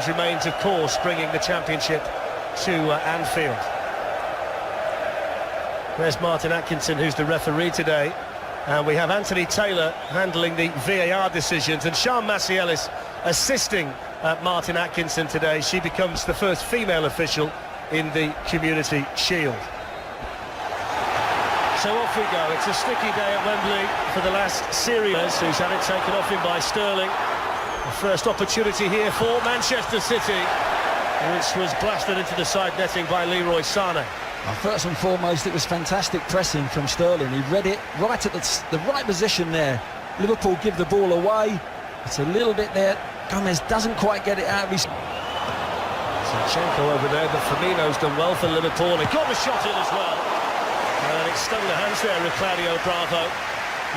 challenge remains, of course, bringing the championship to Anfield. There's Martin Atkinson, who's the referee today. And we have Anthony Taylor handling the VAR decisions, and Sian Massey-Ellis assisting Martin Atkinson today. She becomes the first female official in the Community Shield. So off we go. It's a sticky day at Wembley for the last series, who's had it taken off him by Sterling. The first opportunity here for Manchester City, which was blasted into the side netting by Leroy Sané. Well, first and foremost, it was fantastic pressing from Sterling. He read it right at the right position there. Liverpool give the ball away. It's a little bit there. Gomez doesn't quite get it out of his... Zinchenko over there, but Firmino's done well for Liverpool. He got the shot in as well. And it stung the hands there of Claudio Bravo.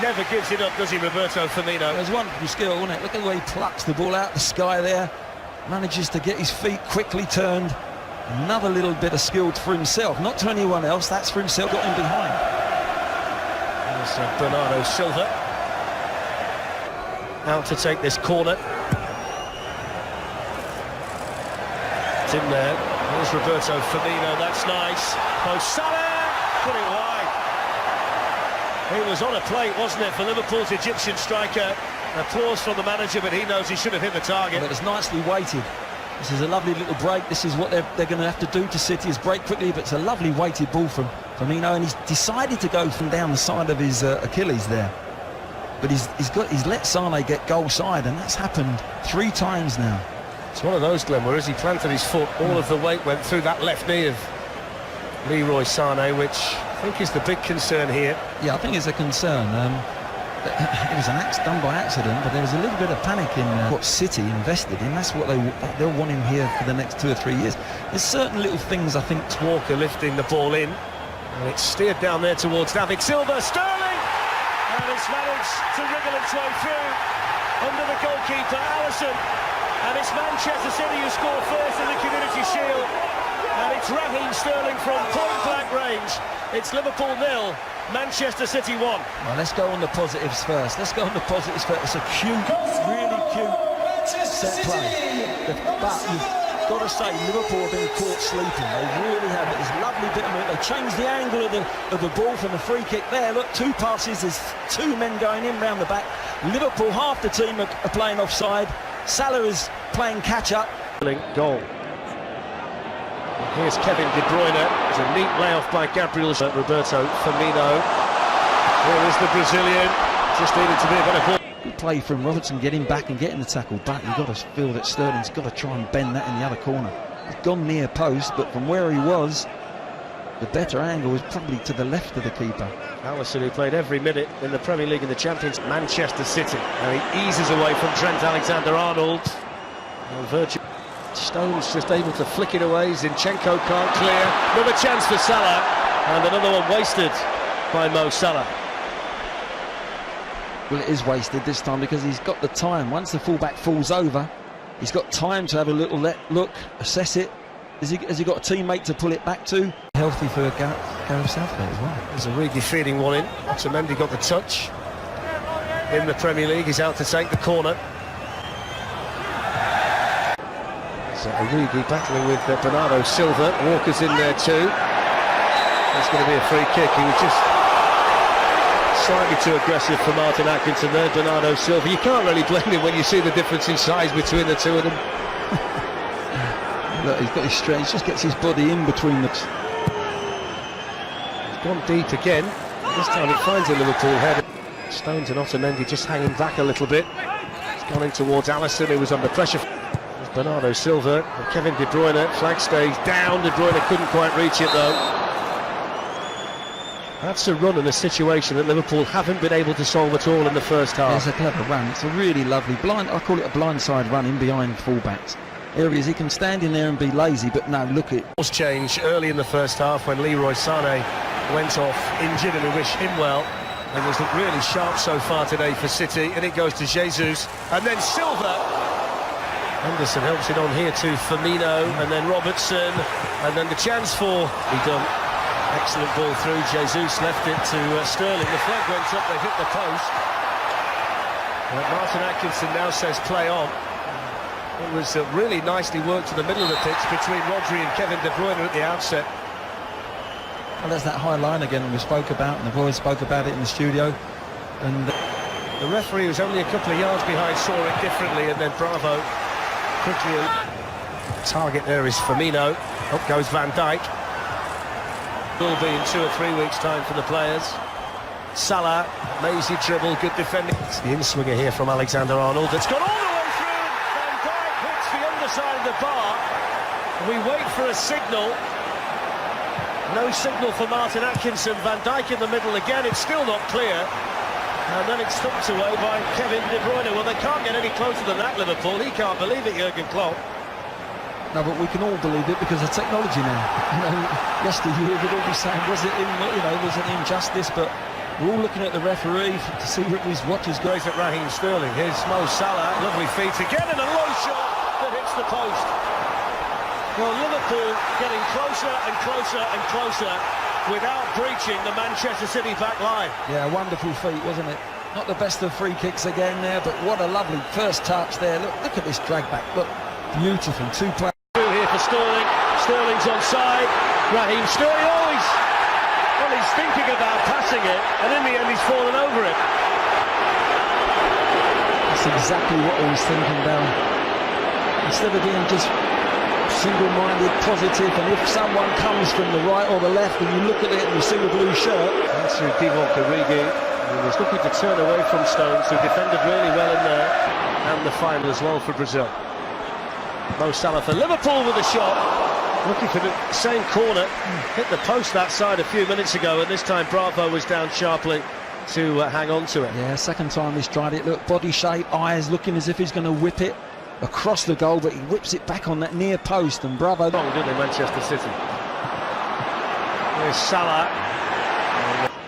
Never gives it up, does he, Roberto Firmino? It was wonderful skill, wasn't it? Look at the way he plucks the ball out the sky there. Manages to get his feet quickly turned. Another little bit of skill for himself, not to anyone else. That's for himself, got him behind. There's Bernardo Silva out to take this corner. It's in there. There's Roberto Firmino, that's nice. Mo Salah, put it wide. It was on a plate, wasn't it, for Liverpool's Egyptian striker. Applause from the manager, but he knows he should have hit the target. But it's nicely weighted. This is a lovely little break. This is what they're going to have to do to City, is break quickly, but it's a lovely weighted ball from Firmino, and he's decided to go from down the side of his Achilles there. But he's let Sané get goal side, and that's happened 3 times now. It's one of those, Glenn, where as he planted his foot, all of the weight went through that left knee of Leroy Sané, which I think is the big concern here. Yeah, I think it's a concern. It was an act done by accident, but there was a little bit of panic in what City invested in. That's what they'll want him here for the next 2 or 3 years. There's certain little things, I think. Walker lifting the ball in, and it's steered down there towards David Silva. Sterling, and it's managed to wriggle its way through under the goalkeeper ALISSON, and it's Manchester City who score first in the Community Shield, and it's Raheem Sterling from point-blank range. It's Liverpool 0, Manchester City 1. Well, let's go on the positives first. Let's go on the positives first. It's a cute, really cute set play. But you've got to say, Liverpool have been caught sleeping. They really have. It's a lovely bit of movement. They changed the angle of the ball from the free kick there. Look, 2 passes. There's 2 men going in round the back. Liverpool, half the team are playing offside. Salah is playing catch-up. Goal. Here's Kevin De Bruyne. It's a neat layoff by Gabriel. Roberto Firmino. Here is the Brazilian. Just needed to be a better ball. Good play from Robertson, getting back and getting the tackle back. You've got to feel that Sterling's got to try and bend that in the other corner. He's gone near post, but from where he was, the better angle was probably to the left of the keeper. ALISSON, who played every minute in the Premier League and the Champions, Manchester City. And he eases away from Trent Alexander-Arnold. Virgil Stones just able to flick it away. Zinchenko can't clear. Another chance for Salah, and another one wasted by Mo Salah. Well, it is wasted this time because he's got the time. Once the fullback falls over, he's got time to have a little look, assess it. Has he got a teammate to pull it back to? Healthy for Gareth Southgate as well. There's a really feeding one in. Otamendi got the touch. In the Premier League, he's out to take the corner. Origi battling with Bernardo Silva. Walker's in there too. That's going to be a free kick. He was just slightly too aggressive for Martin Atkinson there, Bernardo Silva. You can't really blame him when you see the difference in size between the two of them. Look, he's got his strength, he just gets his body in between them. He's gone deep again. This time it finds a Liverpool header. Stones and Otamendi just hanging back a little bit. He's gone in towards ALISSON, who was under pressure. Bernardo Silva and Kevin De Bruyne. Flag stays down. De Bruyne couldn't quite reach it though. That's a run in a situation that Liverpool haven't been able to solve at all in the first half. It's a clever run. It's a really lovely blind. I call it a blindside run in behind fullbacks. Areas he can stand in there and be lazy, but no, look at. Was change early in the first half when Leroy Sané went off injured, and we wish him well. It was really sharp so far today for City, and it goes to Jesus, and then Silva. Henderson helps it on here to Firmino, and then Robertson, and then the chance for Edom. Excellent ball through. Jesus left it to Sterling. The flag went up, they hit the post. Martin Atkinson now says play on. It was really nicely worked to the middle of the pitch between Rodri and Kevin De Bruyne at the outset. Well, there's that high line again we spoke about, and the boys spoke about it in the studio. And the referee was only a couple of yards behind, saw it differently, and then Bravo quickly. Target there is Firmino. Up goes Van Dijk. Will be in 2 or 3 weeks' time for the players. Salah, mazy dribble, good defending. It's the in-swinger here from Alexander-Arnold. It's gone all the way through. Van Dijk hits the underside of the bar. We wait for a signal. No signal for Martin Atkinson. Van Dijk in the middle again. It's still not clear. And then it's thumped away by Kevin De Bruyne. Well, they can't get any closer than that, Liverpool. He can't believe it, Jurgen Klopp. No, but we can all believe it because of technology now. You know, yesteryear we'd all be saying, was it injustice? But we're all looking at the referee to see what his watch is going. At Raheem Sterling. Here's Mo Salah. Lovely feet again, and a low shot that hits the post. Well, Liverpool getting closer and closer and closer without breaching the Manchester City back line. Yeah, wonderful feat, wasn't it? Not the best of free kicks again there, but what a lovely first touch there. Look at this drag back. Look, beautiful. 2 players. Through here for Sterling. Sterling's onside. Raheem Sterling always. Well, he's thinking about passing it, and in the end he's fallen over it. That's exactly what I was thinking, Darren. Instead of being just single-minded, positive, and if someone comes from the right or the left and you look at it and you see the blue shirt. That's Divock Origi. He was looking to turn away from Stones, who defended really well in there, and the final as well for Brazil. Mo Salah for Liverpool with a shot, looking for the same corner, hit the post that side a few minutes ago, and this time Bravo was down sharply to hang on to it. Yeah, second time he's tried it. Look, body shape, eyes looking as if he's going to whip it across the goal, but he whips it back on that near post, and Bravo. Wrong, didn't they, Manchester City? There's Salah,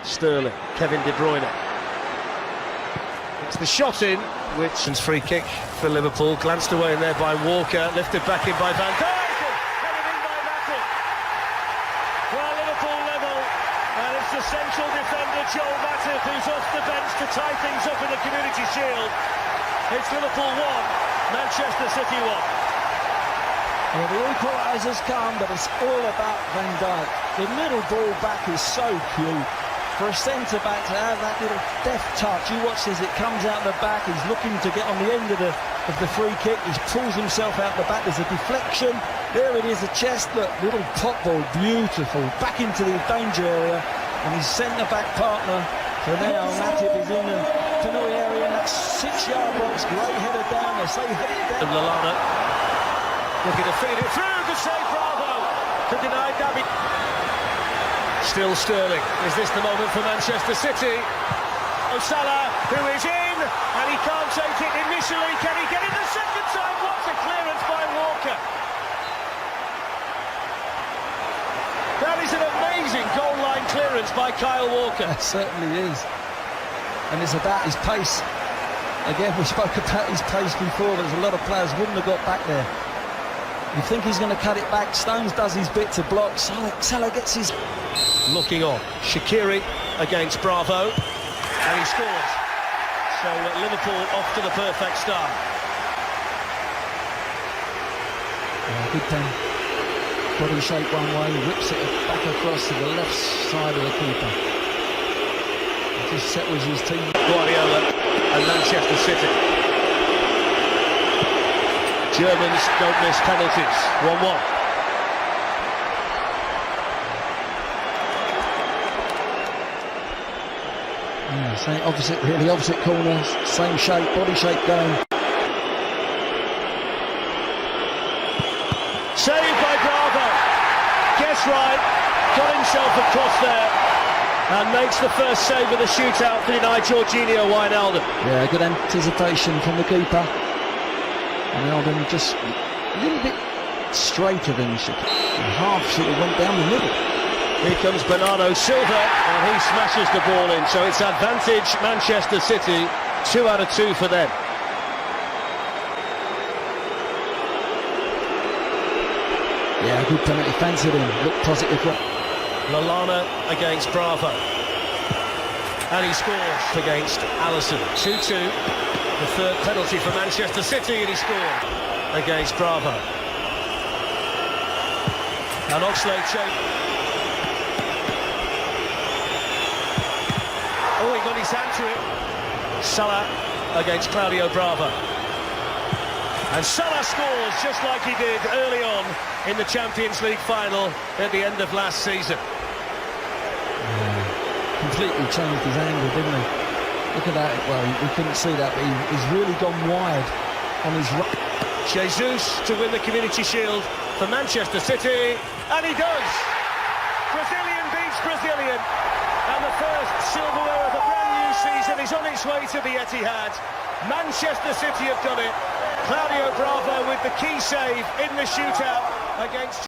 Sterling, Kevin De Bruyne. It's the shot in, which is free kick for Liverpool, glanced away in there by Walker, lifted back in by Van Dijk, and headed in by Matip. Well, Liverpool level, and it's the central defender Joel Matip who's off the bench to tie things up in the Community Shield. It's Liverpool 1, Manchester City 1. Well, the equaliser's come, but it's all about Van Dijk. The middle ball back is so cute. For a centre-back to have that little deft touch, you watch as it comes out the back, he's looking to get on the end of the free kick, he pulls himself out the back, there's a deflection, there it is, a chest, look, little pop ball, beautiful, back into the danger area, and his centre-back partner, so now Matip is in the penalty area, in that 6-yard box, great header down, they say head it down. And Lallana looking to feed it through, good save, Bravo, to deny David. Still Sterling. Is this the moment for Manchester City? Oh, Salah, who is in, and he can't take it initially. Can he get it the second time? What a clearance by Walker. That is an amazing goal line clearance by Kyle Walker. It certainly is. And it's about his pace. Again, we spoke about his pace before. There's a lot of players wouldn't have got back there. You think he's going to cut it back. Stones does his bit to block. Salah gets his... Looking on. Shaqiri against Bravo. And he scores. So Liverpool off to the perfect start. Good pen. Body shape one way, whips it back across to the left side of the keeper. It just settles his team. Guardiola and Manchester City. Germans don't miss penalties. 1-1. Same opposite, really opposite corner, same shape, body shape going. Saved by Bravo. Guess right, got himself across there and makes the first save of the shootout for deny Jorginho Wijnaldum. Yeah, good anticipation from the keeper. Wijnaldum just a little bit straighter than he should. Half should have went down the middle. Here comes Bernardo Silva, and he smashes the ball in. So it's advantage Manchester City, 2 out of 2 for them. Yeah, good penalty, fancied him, looked positive. Lallana against Bravo. And he scores against ALISSON. 2-2, the third penalty for Manchester City, and he scored. against Bravo. And Oxlade oh, he got his hand to it. Salah against Claudio Bravo. And Salah scores just like he did early on in the Champions League final at the end of last season. Completely changed his angle, didn't he? Look at that. Well, we couldn't see that, but he's really gone wide on his right. Jesus to win the Community Shield for Manchester City, and he does! Brazilian beats Brazilian, and the first silverware of a brand new season is on its way to the Etihad. Manchester City have done it. Claudio Bravo with the key save in the shootout against